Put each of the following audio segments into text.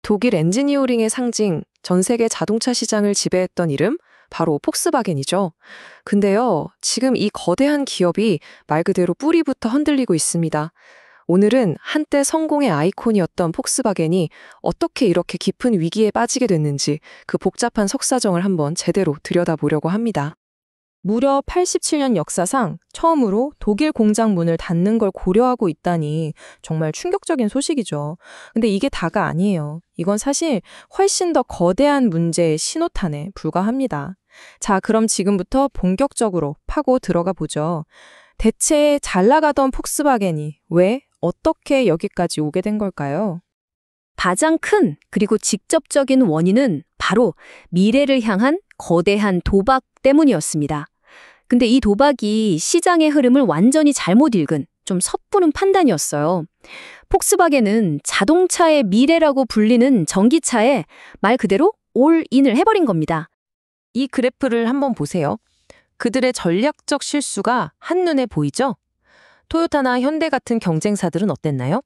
독일 엔지니어링의 상징, 전 세계 자동차 시장을 지배했던 이름, 바로 폭스바겐이죠. 근데요, 지금 이 거대한 기업이 말 그대로 뿌리부터 흔들리고 있습니다. 오늘은 한때 성공의 아이콘이었던 폭스바겐이 어떻게 이렇게 깊은 위기에 빠지게 됐는지 그 복잡한 속사정을 한번 제대로 들여다보려고 합니다. 무려 87년 역사상 처음으로 독일 공장 문을 닫는 걸 고려하고 있다니 정말 충격적인 소식이죠. 근데 이게 다가 아니에요. 이건 사실 훨씬 더 거대한 문제의 신호탄에 불과합니다. 자, 그럼 지금부터 본격적으로 파고 들어가 보죠. 대체 잘 나가던 폭스바겐이 왜, 어떻게 여기까지 오게 된 걸까요? 가장 큰 그리고 직접적인 원인은 바로 미래를 향한 거대한 도박 때문이었습니다. 근데 이 도박이 시장의 흐름을 완전히 잘못 읽은 좀 섣부른 판단이었어요. 폭스바겐은 자동차의 미래라고 불리는 전기차에 말 그대로 올인을 해버린 겁니다. 이 그래프를 한번 보세요. 그들의 전략적 실수가 한눈에 보이죠? 토요타나 현대 같은 경쟁사들은 어땠나요?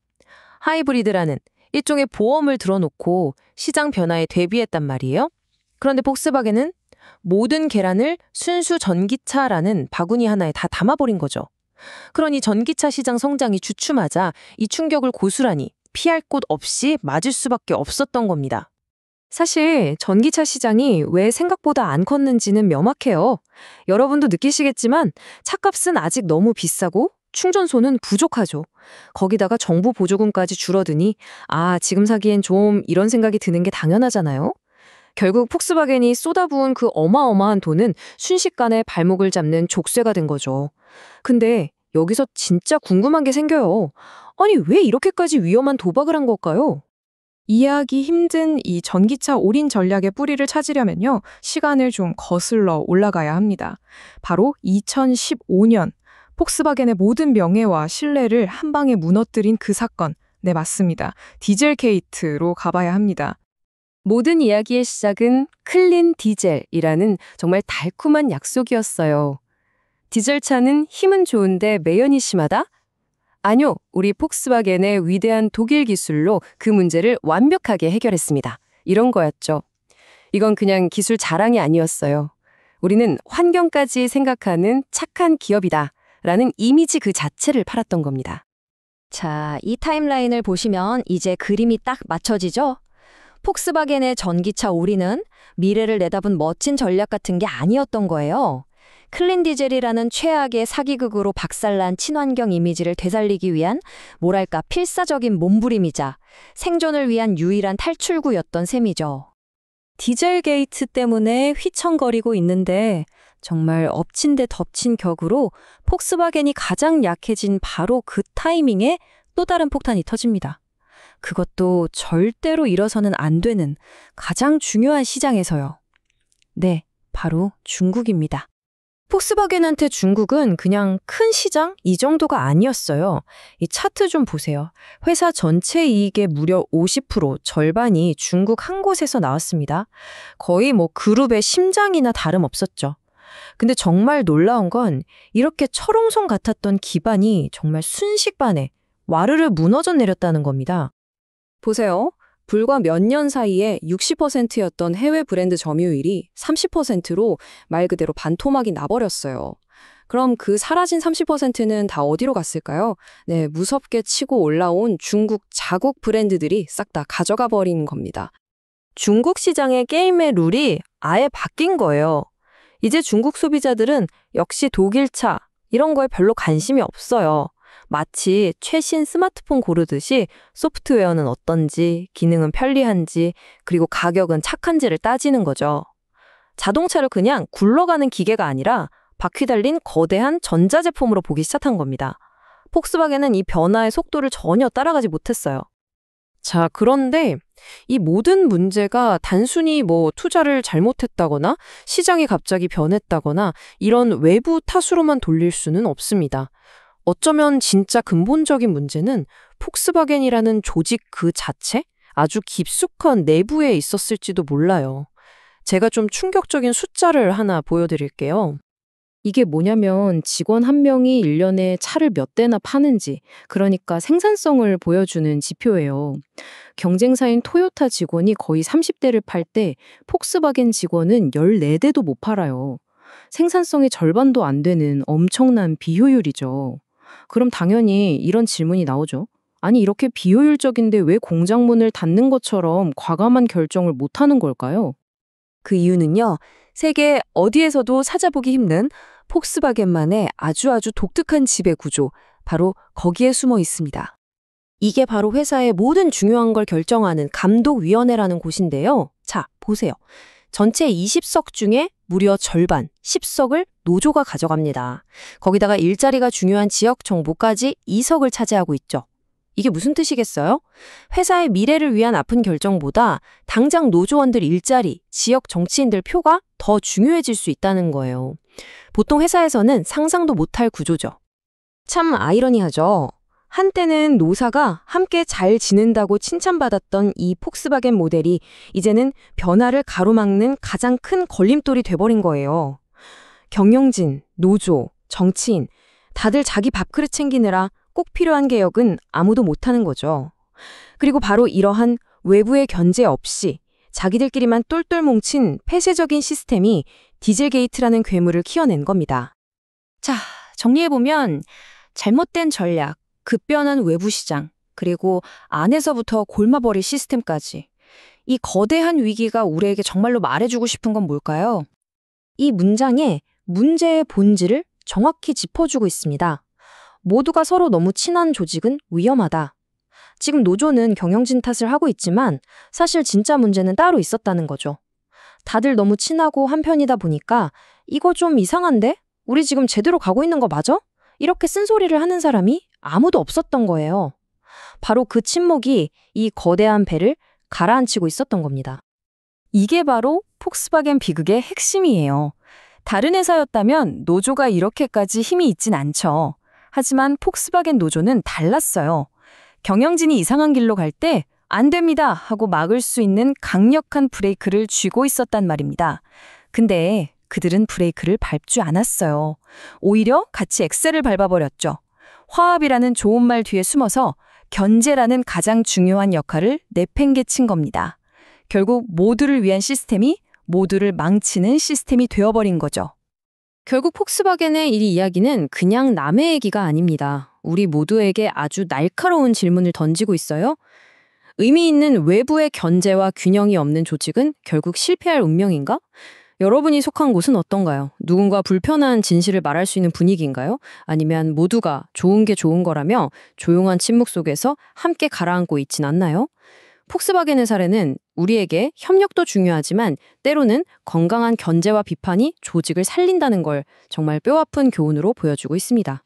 하이브리드라는 일종의 보험을 들어놓고 시장 변화에 대비했단 말이에요. 그런데 폭스바겐은 모든 계란을 순수 전기차라는 바구니 하나에 다 담아버린 거죠. 그러니 전기차 시장 성장이 주춤하자 이 충격을 고스란히 피할 곳 없이 맞을 수밖에 없었던 겁니다. 사실 전기차 시장이 왜 생각보다 안 컸는지는 명확해요. 여러분도 느끼시겠지만 차값은 아직 너무 비싸고 충전소는 부족하죠. 거기다가 정부 보조금까지 줄어드니 지금 사기엔 좀 이런 생각이 드는 게 당연하잖아요. 결국 폭스바겐이 쏟아부은 그 어마어마한 돈은 순식간에 발목을 잡는 족쇄가 된 거죠. 근데 여기서 진짜 궁금한 게 생겨요. 아니, 왜 이렇게까지 위험한 도박을 한 걸까요? 이해하기 힘든 이 전기차 올인 전략의 뿌리를 찾으려면요, 시간을 좀 거슬러 올라가야 합니다. 바로 2015년, 폭스바겐의 모든 명예와 신뢰를 한 방에 무너뜨린 그 사건. 네, 맞습니다. 디젤게이트로 가봐야 합니다. 모든 이야기의 시작은 클린 디젤이라는 정말 달콤한 약속이었어요. 디젤차는 힘은 좋은데 매연이 심하다? 아니요, 우리 폭스바겐의 위대한 독일 기술로 그 문제를 완벽하게 해결했습니다. 이런 거였죠. 이건 그냥 기술 자랑이 아니었어요. 우리는 환경까지 생각하는 착한 기업이다 라는 이미지 그 자체를 팔았던 겁니다. 자, 이 타임라인을 보시면 이제 그림이 딱 맞춰지죠? 폭스바겐의 전기차 올인은 미래를 내다본 멋진 전략 같은 게 아니었던 거예요. 클린 디젤이라는 최악의 사기극으로 박살난 친환경 이미지를 되살리기 위한 뭐랄까 필사적인 몸부림이자 생존을 위한 유일한 탈출구였던 셈이죠. 디젤게이트 때문에 휘청거리고 있는데 정말 엎친 데 덮친 격으로 폭스바겐이 가장 약해진 바로 그 타이밍에 또 다른 폭탄이 터집니다. 그것도 절대로 잃어서는 안 되는 가장 중요한 시장에서요. 네, 바로 중국입니다. 폭스바겐한테 중국은 그냥 큰 시장? 이 정도가 아니었어요. 이 차트 좀 보세요. 회사 전체 이익의 무려 50%, 절반이 중국 한 곳에서 나왔습니다. 거의 그룹의 심장이나 다름없었죠. 근데 정말 놀라운 건 이렇게 철옹성 같았던 기반이 정말 순식간에 와르르 무너져 내렸다는 겁니다. 보세요. 불과 몇 년 사이에 60%였던 해외 브랜드 점유율이 30%로 말 그대로 반토막이 나버렸어요. 그럼 그 사라진 30%는 다 어디로 갔을까요? 네, 무섭게 치고 올라온 중국 자국 브랜드들이 싹 다 가져가 버린 겁니다. 중국 시장의 게임의 룰이 아예 바뀐 거예요. 이제 중국 소비자들은 역시 독일차 이런 거에 별로 관심이 없어요. 마치 최신 스마트폰 고르듯이 소프트웨어는 어떤지, 기능은 편리한지, 그리고 가격은 착한지를 따지는 거죠. 자동차를 그냥 굴러가는 기계가 아니라 바퀴 달린 거대한 전자제품으로 보기 시작한 겁니다. 폭스바겐은 이 변화의 속도를 전혀 따라가지 못했어요. 자, 그런데 이 모든 문제가 단순히 투자를 잘못했다거나 시장이 갑자기 변했다거나 이런 외부 탓으로만 돌릴 수는 없습니다. 어쩌면 진짜 근본적인 문제는 폭스바겐이라는 조직 그 자체? 아주 깊숙한 내부에 있었을지도 몰라요. 제가 좀 충격적인 숫자를 하나 보여드릴게요. 이게 뭐냐면 직원 한 명이 1년에 차를 몇 대나 파는지, 그러니까 생산성을 보여주는 지표예요. 경쟁사인 토요타 직원이 거의 30대를 팔 때 폭스바겐 직원은 14대도 못 팔아요. 생산성의 절반도 안 되는 엄청난 비효율이죠. 그럼 당연히 이런 질문이 나오죠. 아니, 이렇게 비효율적인데 왜 공장 문을 닫는 것처럼 과감한 결정을 못 하는 걸까요? 그 이유는요, 세계 어디에서도 찾아보기 힘든 폭스바겐만의 아주 독특한 지배 구조, 바로 거기에 숨어 있습니다. 이게 바로 회사의 모든 중요한 걸 결정하는 감독위원회라는 곳인데요. 자, 보세요. 전체 20석 중에 무려 절반, 10석을 노조가 가져갑니다. 거기다가 일자리가 중요한 지역 정보까지 2석을 차지하고 있죠. 이게 무슨 뜻이겠어요? 회사의 미래를 위한 아픈 결정보다 당장 노조원들 일자리, 지역 정치인들 표가 더 중요해질 수 있다는 거예요. 보통 회사에서는 상상도 못할 구조죠. 참 아이러니하죠. 한때는 노사가 함께 잘 지낸다고 칭찬받았던 이 폭스바겐 모델이 이제는 변화를 가로막는 가장 큰 걸림돌이 돼버린 거예요. 경영진, 노조, 정치인, 다들 자기 밥그릇 챙기느라 꼭 필요한 개혁은 아무도 못하는 거죠. 그리고 바로 이러한 외부의 견제 없이 자기들끼리만 똘똘 뭉친 폐쇄적인 시스템이 디젤 게이트라는 괴물을 키워낸 겁니다. 자, 정리해보면 잘못된 전략, 급변한 외부 시장, 그리고 안에서부터 골마버릴 시스템까지. 이 거대한 위기가 우리에게 정말로 말해주고 싶은 건 뭘까요? 이 문장에 문제의 본질을 정확히 짚어주고 있습니다. 모두가 서로 너무 친한 조직은 위험하다. 지금 노조는 경영진 탓을 하고 있지만 사실 진짜 문제는 따로 있었다는 거죠. 다들 너무 친하고 한편이다 보니까 이거 좀 이상한데? 우리 지금 제대로 가고 있는 거 맞아? 이렇게 쓴소리를 하는 사람이 아무도 없었던 거예요. 바로 그 침묵이 이 거대한 배를 가라앉히고 있었던 겁니다. 이게 바로 폭스바겐 비극의 핵심이에요. 다른 회사였다면 노조가 이렇게까지 힘이 있진 않죠. 하지만 폭스바겐 노조는 달랐어요. 경영진이 이상한 길로 갈 때 안 됩니다 하고 막을 수 있는 강력한 브레이크를 쥐고 있었단 말입니다. 근데 그들은 브레이크를 밟지 않았어요. 오히려 같이 엑셀을 밟아버렸죠. 화합이라는 좋은 말 뒤에 숨어서 견제라는 가장 중요한 역할을 내팽개친 겁니다. 결국 모두를 위한 시스템이 모두를 망치는 시스템이 되어버린 거죠. 결국 폭스바겐의 이 이야기는 그냥 남의 얘기가 아닙니다. 우리 모두에게 아주 날카로운 질문을 던지고 있어요. 의미 있는 외부의 견제와 균형이 없는 조직은 결국 실패할 운명인가? 여러분이 속한 곳은 어떤가요? 누군가 불편한 진실을 말할 수 있는 분위기인가요? 아니면 모두가 좋은 게 좋은 거라며 조용한 침묵 속에서 함께 가라앉고 있진 않나요? 폭스바겐의 사례는 우리에게 협력도 중요하지만 때로는 건강한 견제와 비판이 조직을 살린다는 걸 정말 뼈아픈 교훈으로 보여주고 있습니다.